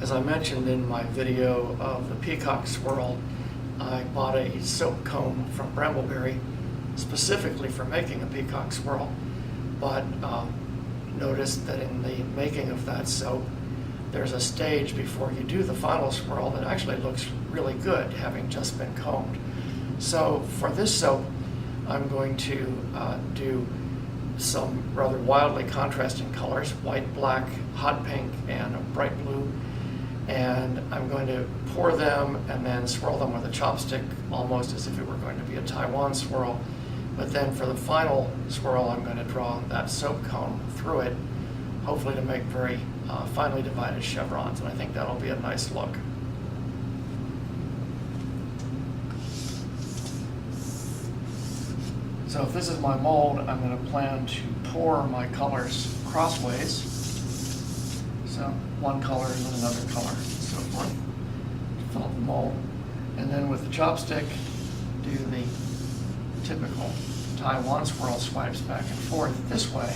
As I mentioned in my video of the peacock swirl, I bought a soap comb from Brambleberry specifically for making a peacock swirl, but noticed that in the making of that soap, there's a stage before you do the final swirl that actually looks really good, having just been combed. So for this soap, I'm going to do some rather wildly contrasting colors, white, black, hot pink, and a bright blue. And I'm going to pour them and then swirl them with a chopstick, almost as if it were going to be a Taiwan swirl. But then for the final swirl, I'm going to draw that soap comb through it, hopefully to make very finely divided chevrons, and I think that'll be a nice look. So if this is my mold, I'm going to plan to pour my colors crossways. So one color and then another color, and so forth, to fill the mold. And then with the chopstick, do the typical Taiwan swirl swipes back and forth this way.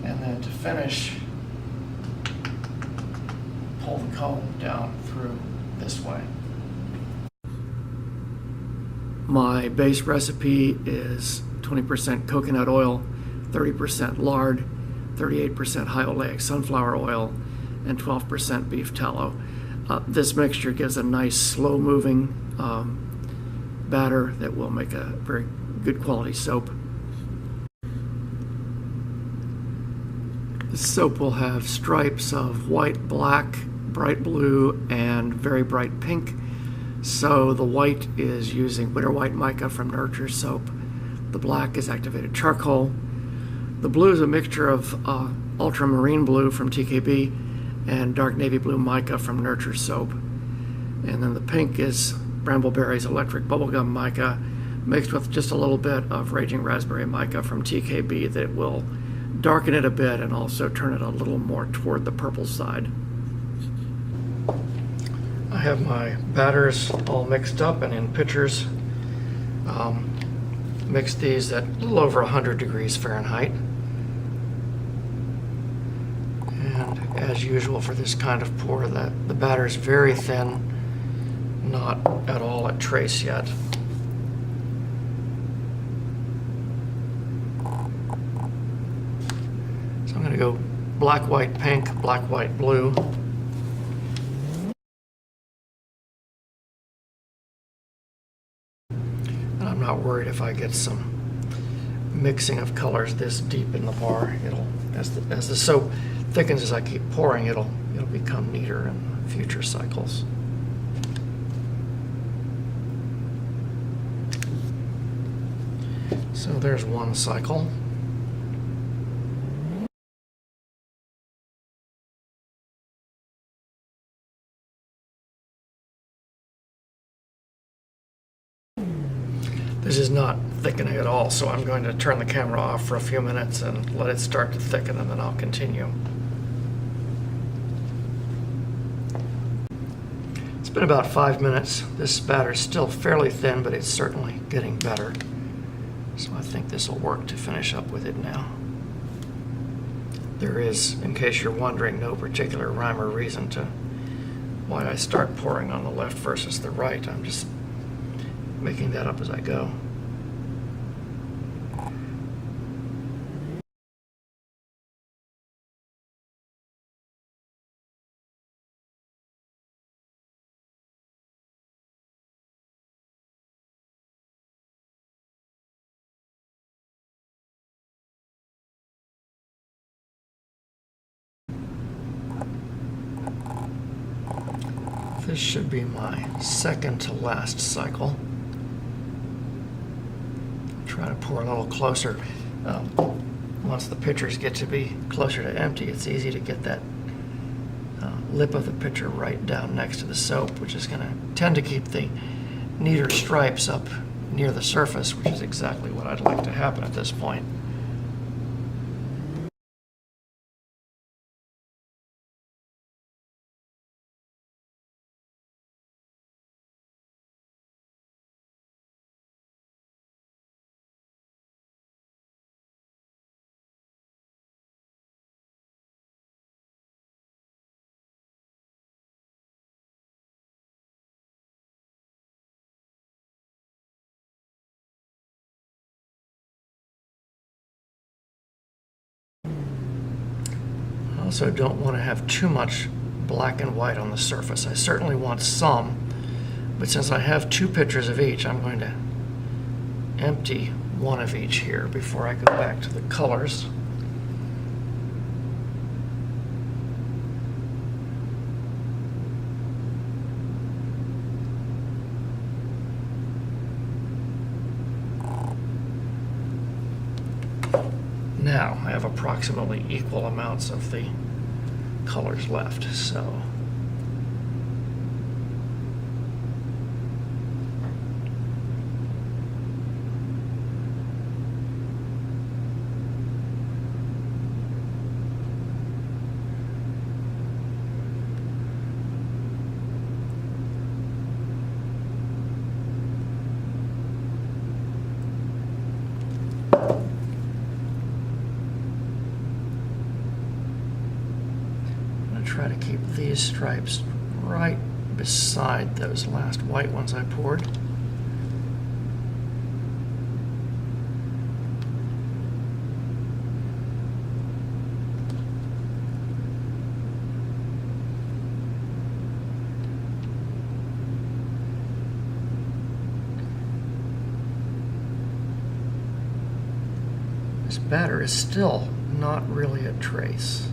And then to finish, pull the comb down through this way. My base recipe is 20% coconut oil, 30% lard, 38% high oleic sunflower oil, and 12% beef tallow. This mixture gives a nice slow-moving batter that will make a very good quality soap. The soap will have stripes of white, black, bright blue, and very bright pink. So the white is using winter white mica from Nurture Soap. The black is activated charcoal. The blue is a mixture of ultramarine blue from TKB and dark navy blue mica from Nurture Soap. And then the pink is Brambleberry's electric bubblegum mica mixed with just a little bit of raging raspberry mica from TKB that will darken it a bit and also turn it a little more toward the purple side. I have my batters all mixed up and in pitchers. Mixed these at a little over 100 degrees Fahrenheit. And as usual for this kind of pour, the batter is very thin, not at all at trace yet. So I'm going to go black, white, pink, black, white, blue. And I'm not worried if I get some mixing of colors this deep in the bar. It'll, as the soap thickens as I keep pouring, it'll become neater in future cycles. So there's one cycle. This is not thickening at all, so I'm going to turn the camera off for a few minutes and let it start to thicken, and then I'll continue. It's been about 5 minutes. This batter is still fairly thin, but it's certainly getting better. So I think this will work to finish up with it now. There is, in case you're wondering, no particular rhyme or reason to why I start pouring on the left versus the right. I'm just making that up as I go. This should be my second to last cycle. Try to pour a little closer. Once the pitchers get to be closer to empty, it's easy to get that lip of the pitcher right down next to the soap, which is going to tend to keep the neater stripes up near the surface, which is exactly what I'd like to happen at this point. also don't want to have too much black and white on the surface. I certainly want some, but since I have 2 pictures of each, I'm going to empty one of each here before I go back to the colors. Now I have approximately equal amounts of the colors left, so try to keep these stripes right beside those last white ones I poured. This batter is still not really a trace.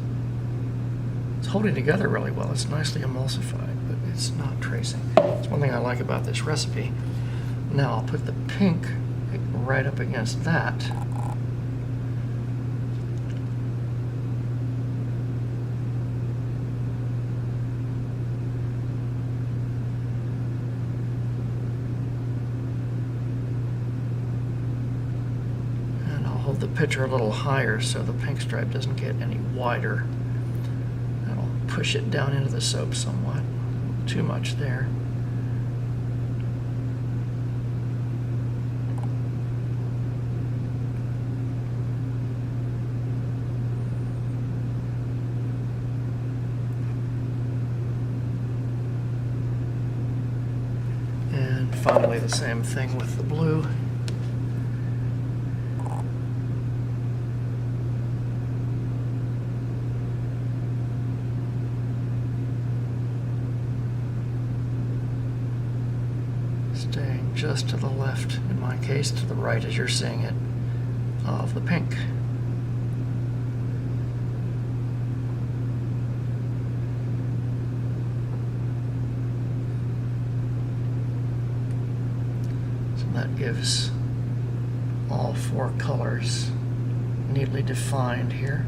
It's holding together really well. It's nicely emulsified, but it's not tracing. That's one thing I like about this recipe. Now I'll put the pink right up against that. And I'll hold the pitcher a little higher so the pink stripe doesn't get any wider. Push it down into the soap somewhat. Too much there. And finally the same thing with the blue. Staying just to the left, in my case, to the right as you're seeing it, of the pink. So that gives all 4 colors neatly defined here.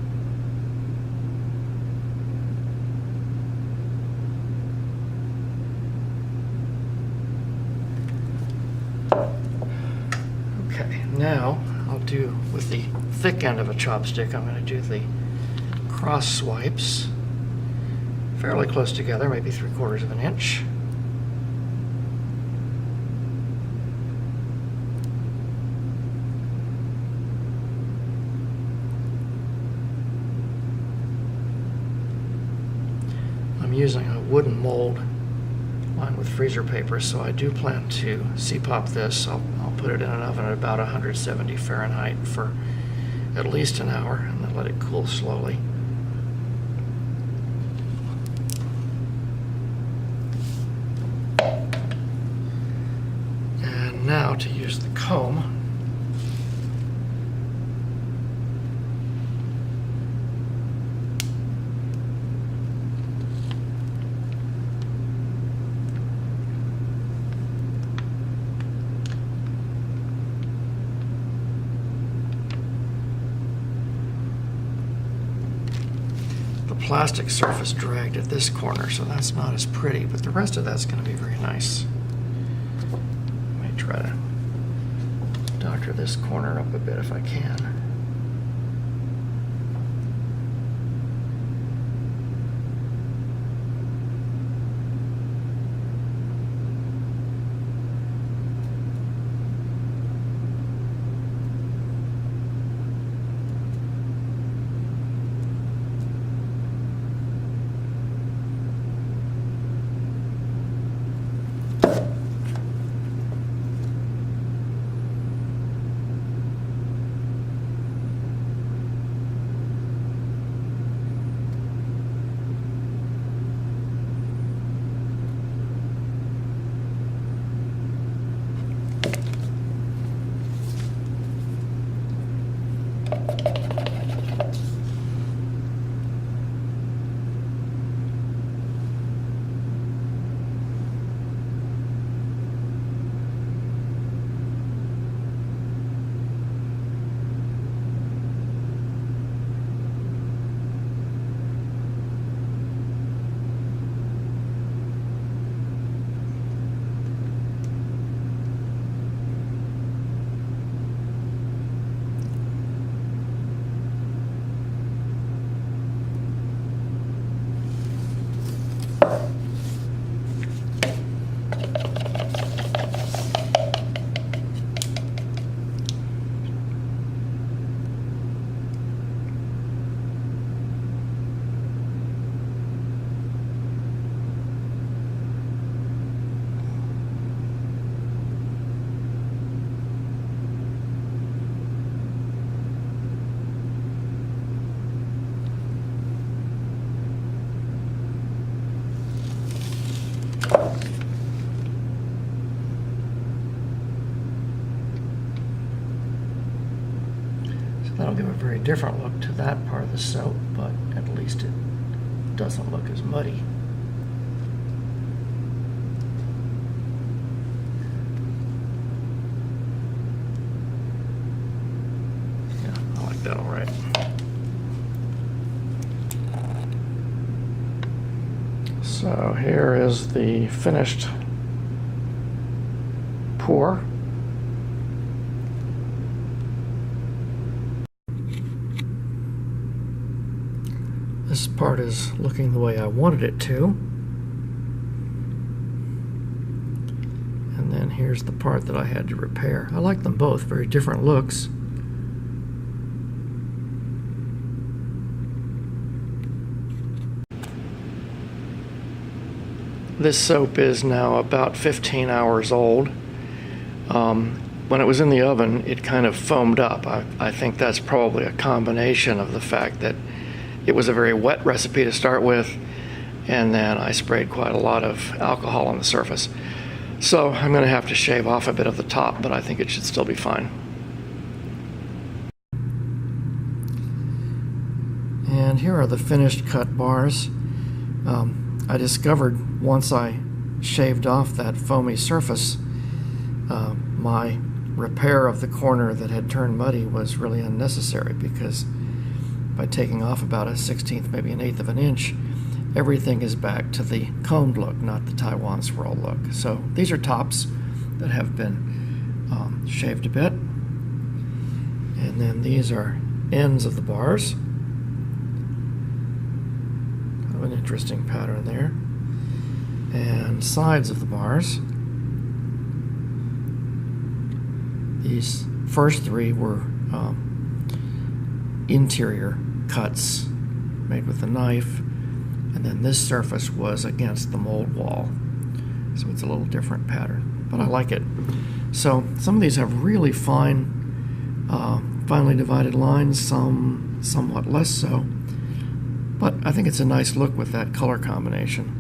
Now, I'll do, with the thick end of a chopstick, I'm going to do the cross swipes fairly close together, maybe 3/4 of an inch. I'm using a wooden mold lined with freezer paper, so I do plan to C-pop this. I'll put it in an oven at about 170 Fahrenheit for at least an hour and then let it cool slowly. And now to use the comb. Plastic surface dragged at this corner, so that's not as pretty, but the rest of that's going to be very nice. Let me try to doctor this corner up a bit if I can. very different look to that part of the soap, but at least it doesn't look as muddy. Yeah, I like that all right. So here is the finished pour. This part is looking the way I wanted it to. And then here's the part that I had to repair. I like them both, very different looks. This soap is now about 15 hours old. When it was in the oven, it kind of foamed up. I think that's probably a combination of the fact that it was a very wet recipe to start with, and then I sprayed quite a lot of alcohol on the surface. So I'm going to have to shave off a bit of the top, but I think it should still be fine. And here are the finished cut bars. I discovered once I shaved off that foamy surface, my repair of the corner that had turned muddy was really unnecessary, because by taking off about a 1/16, maybe an 1/8 of an inch, everything is back to the combed look, not the Taiwan swirl look. So these are tops that have been shaved a bit. And then these are ends of the bars. Kind of an interesting pattern there. And sides of the bars. These first three were interior cuts made with a knife, and then this surface was against the mold wall, so it's a little different pattern, but I like it. So some of these have really finely divided lines, some somewhat less so, but I think it's a nice look with that color combination.